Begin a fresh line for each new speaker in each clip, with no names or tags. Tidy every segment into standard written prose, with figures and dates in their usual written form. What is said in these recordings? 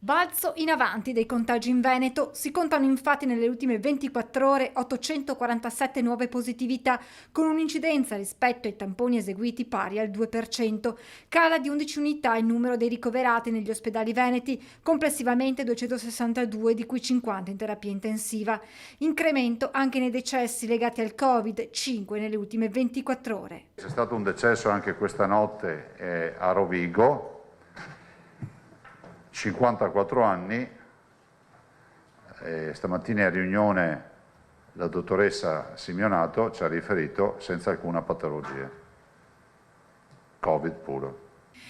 Balzo in avanti dei contagi in Veneto, si contano infatti nelle ultime 24 ore 847 nuove positività, con un'incidenza rispetto ai tamponi eseguiti pari al 2%. Cala di 11 unità il numero dei ricoverati negli ospedali veneti, complessivamente 262, di cui 50 in terapia intensiva. Incremento anche nei decessi legati al Covid, 5 nelle ultime 24 ore.
C'è stato un decesso anche questa notte a Rovigo, 54 anni, stamattina in riunione la dottoressa Simeonato ci ha riferito senza alcuna patologia, Covid puro.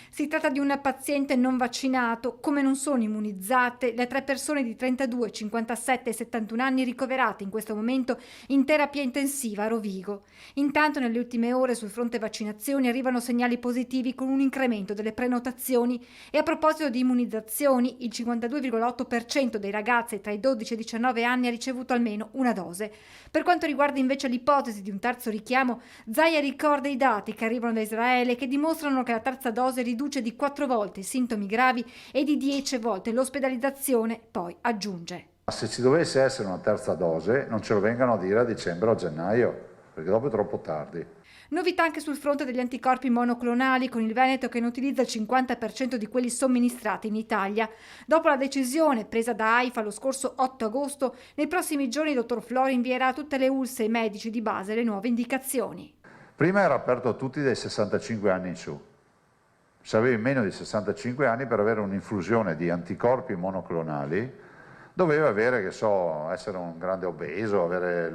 Si tratta di un paziente non vaccinato. Come non sono immunizzate le 3 persone di 32, 57 e 71 anni ricoverate in questo momento in terapia intensiva a Rovigo. Intanto nelle ultime ore sul fronte vaccinazioni arrivano segnali positivi con un incremento delle prenotazioni e a proposito di immunizzazioni il 52,8% dei ragazzi tra i 12 e i 19 anni ha ricevuto almeno una dose. Per quanto riguarda invece l'ipotesi di un terzo richiamo, Zaia ricorda i dati che arrivano da Israele che dimostrano che la terza dose riduce di 4 volte i sintomi gravi e di 10 volte l'ospedalizzazione, poi aggiunge.
Se ci dovesse essere una terza dose non ce lo vengano a dire a dicembre o a gennaio, perché dopo è troppo tardi.
Novità anche sul fronte degli anticorpi monoclonali, con il Veneto che ne utilizza il 50% di quelli somministrati in Italia. Dopo la decisione presa da AIFA lo scorso 8 agosto, nei prossimi giorni il dottor Flori invierà a tutte le ULSS e ai medici di base le nuove indicazioni.
Prima era aperto a tutti dai 65 anni in su. Se avevi meno di 65 anni, per avere un'infusione di anticorpi monoclonali doveva avere, essere un grande obeso, avere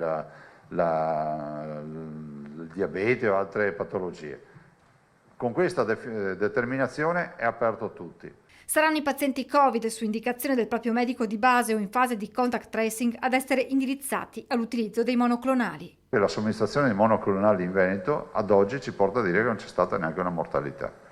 il diabete o altre patologie. Con questa determinazione è aperto a tutti.
Saranno i pazienti Covid, su indicazione del proprio medico di base o in fase di contact tracing, ad essere indirizzati all'utilizzo dei monoclonali.
La somministrazione di monoclonali in Veneto ad oggi ci porta a dire che non c'è stata neanche una mortalità.